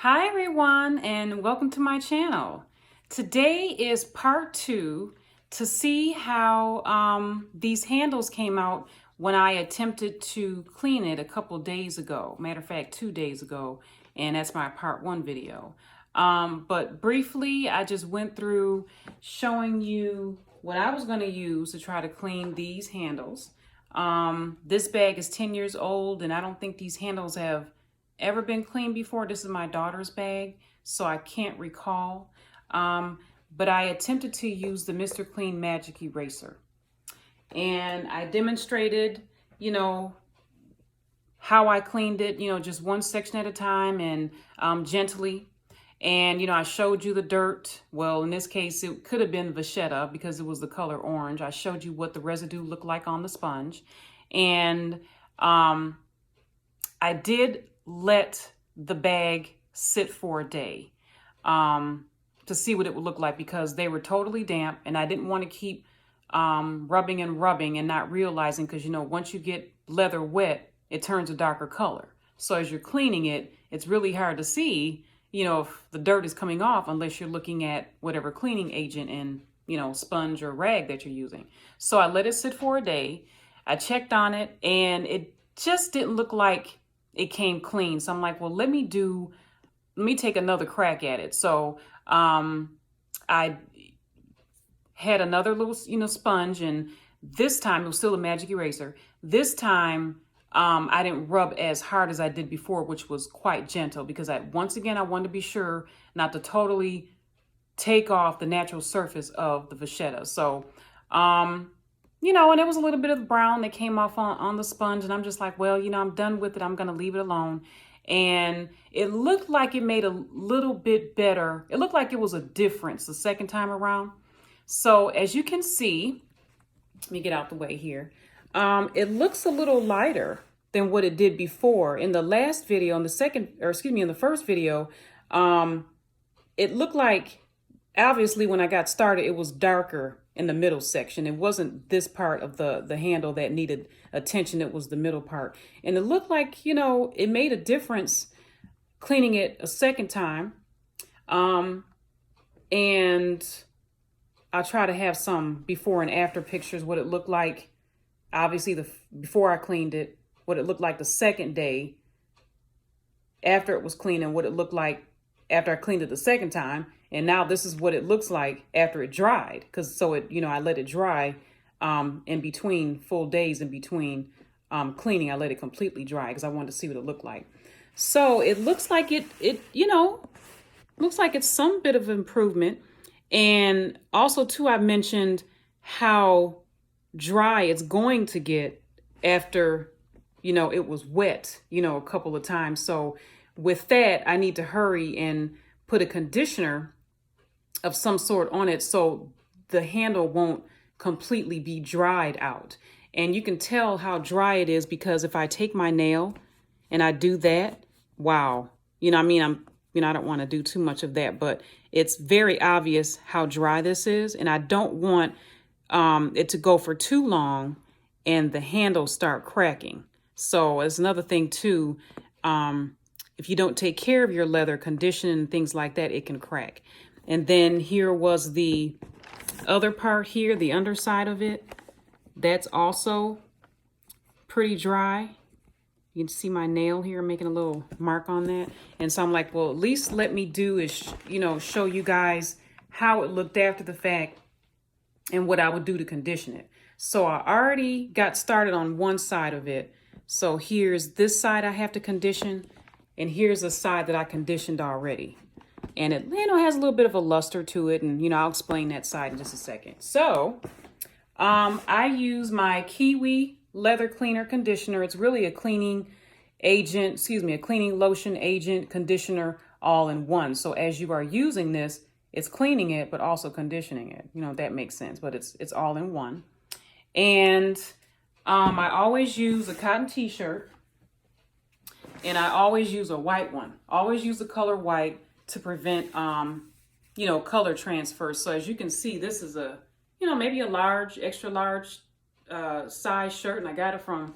Hi everyone, and welcome to my channel. Today is part 2 to see how these handles came out when I attempted to clean it a couple days ago. Matter of fact, 2 days ago, and that's my part 1 video. But briefly, I just went through showing you what I was going to use to try to clean these handles. This bag is 10 years old, and I don't think these handles have ever been cleaned before. This is my daughter's bag, so I can't recall. But I attempted to use the Mr. Clean Magic Eraser. And I demonstrated, how I cleaned it, just one section at a time and gently. And, I showed you the dirt. Well, in this case, it could have been vachetta because it was the color orange. I showed you what the residue looked like on the sponge. And I did let the bag sit for a day to see what it would look like because they were totally damp and I didn't want to keep rubbing and not realizing because, once you get leather wet, it turns a darker color. So as you're cleaning it, it's really hard to see, if the dirt is coming off unless you're looking at whatever cleaning agent and, sponge or rag that you're using. So I let it sit for a day. I checked on it and it just didn't look like it came clean. So I'm like, well, let me take another crack at it. So I had another little, sponge, and this time it was still a magic eraser. This time I didn't rub as hard as I did before, which was quite gentle because once again, I wanted to be sure not to totally take off the natural surface of the vachetta. So, and it was a little bit of brown that came off on the sponge. And I'm just like, well, I'm done with it. I'm going to leave it alone. And it looked like it made a little bit better. It looked like it was a difference the second time around. So as you can see, let me get out the way here. It looks a little lighter than what it did before. In the last video, in the first video, it looked like, obviously when I got started, it was darker in the middle section. It wasn't this part of the handle that needed attention. It was the middle part. And it looked like, it made a difference cleaning it a second time. And I'll try to have some before and after pictures, what it looked like. Obviously, before I cleaned it, what it looked like the second day after it was cleaned and what it looked like after I cleaned it the second time. And now this is what it looks like after it dried. I let it dry in between full days, in between cleaning. I let it completely dry because I wanted to see what it looked like. So it looks like looks like it's some bit of improvement. And also too, I mentioned how dry it's going to get after, it was wet, a couple of times. So with that, I need to hurry and put a conditioner of some sort on it so the handle won't completely be dried out. And you can tell how dry it is because if I take my nail and I do that, wow, I don't want to do too much of that, but it's very obvious how dry this is. And I don't want it to go for too long and the handles start cracking. So it's another thing too. If you don't take care of your leather, condition and things like that, it can crack. And then here was the other part here, the underside of it. That's also pretty dry. You can see my nail here making a little mark on that. And so I'm like, well, at least let me do is, show you guys how it looked after the fact and what I would do to condition it. So I already got started on one side of it. So here's this side I have to condition. And here's the side that I conditioned already. And it, has a little bit of a luster to it. And, I'll explain that side in just a second. So I use my Kiwi leather cleaner conditioner. It's really a cleaning lotion agent conditioner all in one. So as you are using this, it's cleaning it, but also conditioning it. That makes sense, but it's all in one. And I always use a cotton t-shirt. And I always use a white one. Always use the color white to prevent, color transfer. So as you can see, this is a, maybe a large, extra large size shirt. And I got it from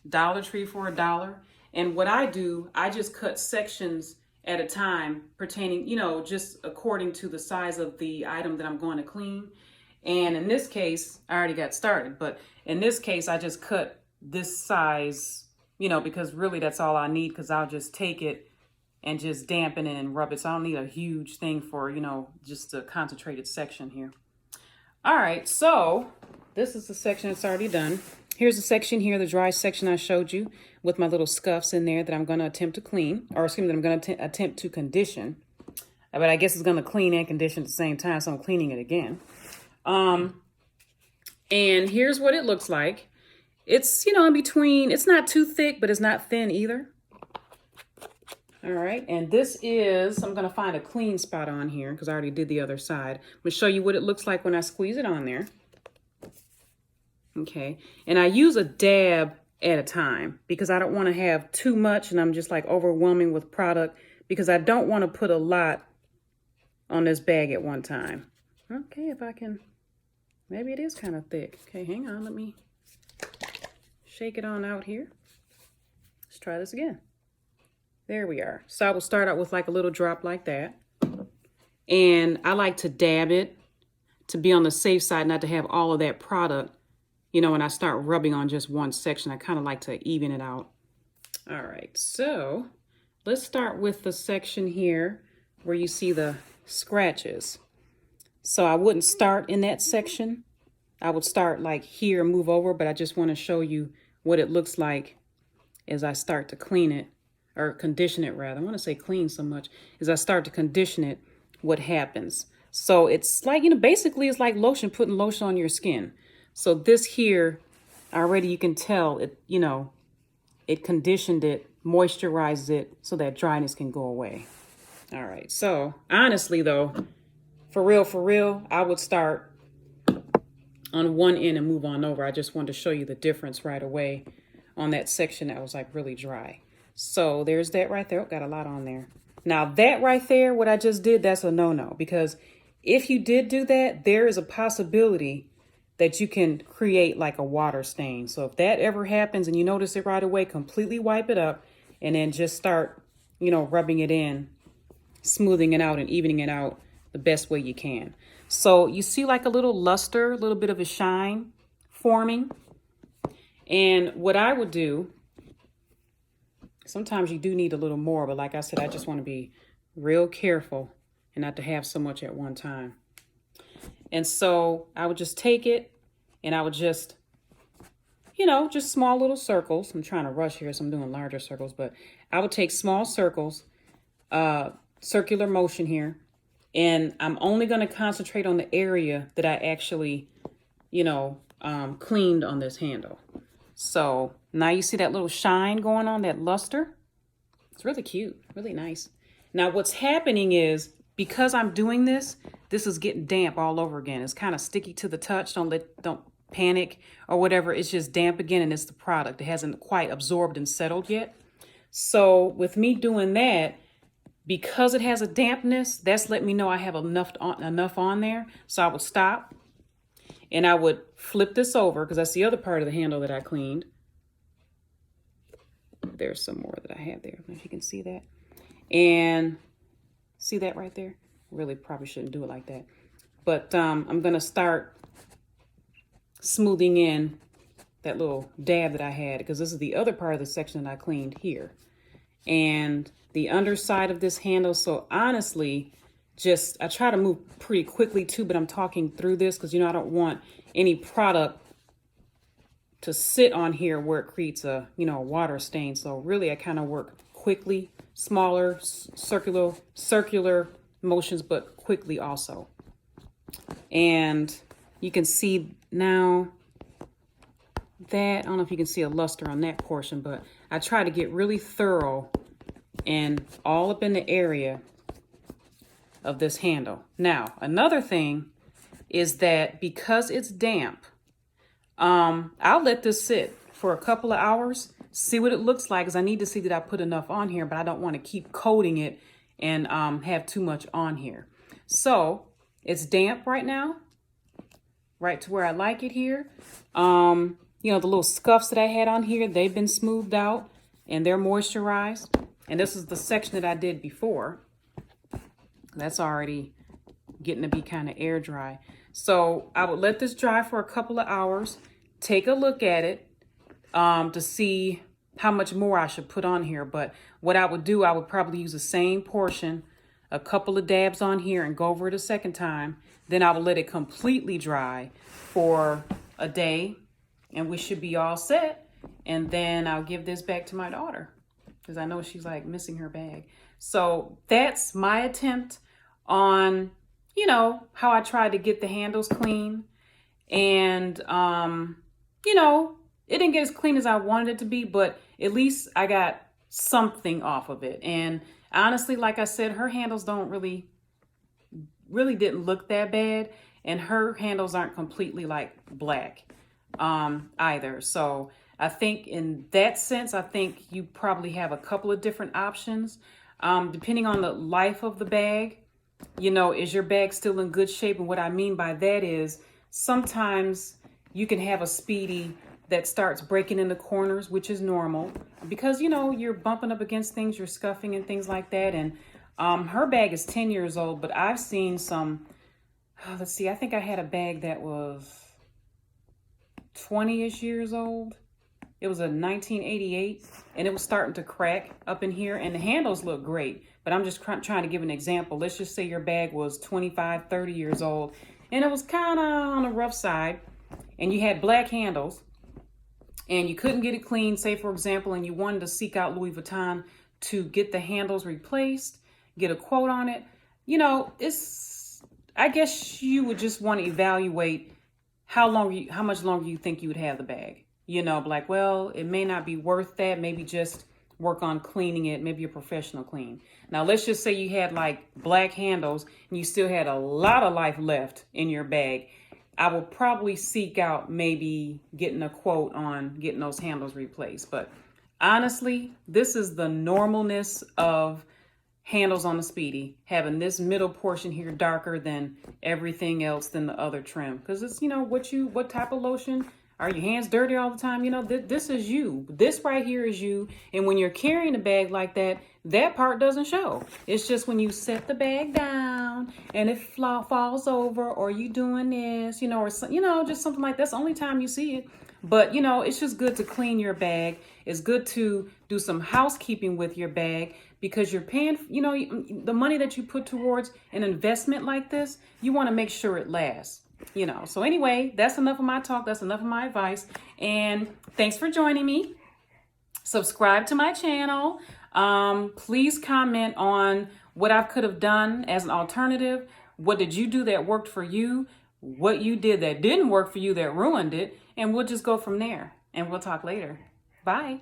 Dollar Tree for $1. And what I do, I just cut sections at a time pertaining, you know, just according to the size of the item that I'm going to clean. And in this case, I already got started, but in this case, I just cut this size, you know, because really that's all I need, because I'll just take it and just dampen it and rub it. So I don't need a huge thing for, you know, just a concentrated section here. All right, so this is the section that's already done. Here's the section here, the dry section I showed you with my little scuffs in there that I'm going to attempt to clean, or excuse me, that I'm going to attempt to condition. But I guess it's going to clean and condition at the same time, so I'm cleaning it again. And here's what it looks like. It's, you know, in between. It's not too thick, but it's not thin either. All right, and this is, I'm going to find a clean spot on here because I already did the other side. I'm going to show you what it looks like when I squeeze it on there. Okay, and I use a dab at a time because I don't want to have too much and I'm just like overwhelming with product, because I don't want to put a lot on this bag at one time. Okay, if I can, maybe it is kind of thick. Okay, hang on, let me shake it on out here. Let's try this again. There we are. So I will start out with like a little drop like that. And I like to dab it to be on the safe side, not to have all of that product. You know, when I start rubbing on just one section, I kind of like to even it out. All right, so let's start with the section here where you see the scratches. So I wouldn't start in that section. I would start like here and move over, but I just want to show you what it looks like as I start to clean it. Or condition it rather. I want to say clean so much. As I start to condition it, what happens? So it's like, you know, basically it's like lotion, putting lotion on your skin. So this here, already you can tell it, you know, it conditioned it, moisturized it so that dryness can go away. All right. So honestly though, for real, I would start on one end and move on over. I just wanted to show you the difference right away on that section that was like really dry. So there's that right there. Oh, got a lot on there. Now that right there, what I just did, that's a no-no, because if you did do that, there is a possibility that you can create like a water stain. So if that ever happens and you notice it right away, completely wipe it up and then just start, you know, rubbing it in, smoothing it out and evening it out the best way you can. So you see like a little luster, a little bit of a shine forming. And what I would do, sometimes you do need a little more, but like I said, I just want to be real careful and not to have so much at one time. And so I would just take it and I would just, you know, just small little circles. I'm trying to rush here, so I'm doing larger circles, but I would take small circles, circular motion here. And I'm only going to concentrate on the area that I actually, you know, cleaned on this handle. So now you see that little shine going on, that luster. It's really cute, really nice. Now what's happening is, because I'm doing this, this is getting damp all over again. It's kind of sticky to the touch. Don't panic or whatever. It's just damp again, and it's the product. It hasn't quite absorbed and settled yet. So with me doing that, because it has a dampness, that's let me know I have enough on there. So I would stop and I would flip this over, because that's the other part of the handle that I cleaned. There's some more that I have there. I don't know if you can see that. And see that right there? Really probably shouldn't do it like that. But I'm going to start smoothing in that little dab that I had, because this is the other part of the section that I cleaned here. And the underside of this handle. So honestly, I try to move pretty quickly too, but I'm talking through this because, you know, I don't want any product to sit on here where it creates a, you know, a water stain. So really I kind of work quickly, smaller, circular motions, but quickly also. And you can see now that, I don't know if you can see a luster on that portion, but I try to get really thorough and all up in the area of this handle. Now, another thing is that because it's damp, I'll let this sit for a couple of hours, see what it looks like, because I need to see that I put enough on here, but I don't want to keep coating it and have too much on here. So it's damp right now, right to where I like it here. You know, the little scuffs that I had on here, they've been smoothed out and they're moisturized. And this is the section that I did before. That's already getting to be kind of air dry. So I would let this dry for a couple of hours, take a look at it to see how much more I should put on here. But what I would do, I would probably use the same portion, a couple of dabs on here and go over it a second time. Then I would let it completely dry for a day and we should be all set. And then I'll give this back to my daughter because I know she's like missing her bag. So that's my attempt on, you know, how I tried to get the handles clean. And, you know, it didn't get as clean as I wanted it to be, but at least I got something off of it. And honestly, like I said, her handles don't really didn't look that bad. And her handles aren't completely like black either. So I think in that sense, I think you probably have a couple of different options. Depending on the life of the bag, you know, is your bag still in good shape? And what I mean by that is sometimes you can have a Speedy that starts breaking into corners, which is normal because, you know, you're bumping up against things, you're scuffing and things like that. And her bag is 10 years old, but I've seen some, let's see, I think I had a bag that was 20-ish years old. It was a 1988 and it was starting to crack up in here and the handles look great, but I'm just trying to give an example. Let's just say your bag was 25, 30 years old and it was kind of on the rough side and you had black handles and you couldn't get it clean, say for example, and you wanted to seek out Louis Vuitton to get the handles replaced, get a quote on it. You know, I guess you would just want to evaluate how much longer you think you would have the bag. You know, like, well, it may not be worth that. Maybe just work on cleaning it. Maybe a professional clean. Now, let's just say you had like black handles and you still had a lot of life left in your bag. I will probably seek out maybe getting a quote on getting those handles replaced. But honestly, this is the normalness of handles on the Speedy, having this middle portion here darker than everything else than the other trim. Because it's, you know, what type of lotion. Are your hands dirty all the time? You know, this is you. This right here is you. And when you're carrying a bag like that, that part doesn't show. It's just when you set the bag down and it falls over or you doing this, you know, or, you know, just something like that's the only time you see it. But, you know, it's just good to clean your bag. It's good to do some housekeeping with your bag because you're paying, you know, the money that you put towards an investment like this, you want to make sure it lasts. You know, so anyway, that's enough of my talk. That's enough of my advice. And thanks for joining me. Subscribe to my channel. Please comment on what I could have done as an alternative. What did you do that worked for you? What you did that didn't work for you that ruined it? And we'll just go from there. And we'll talk later. Bye.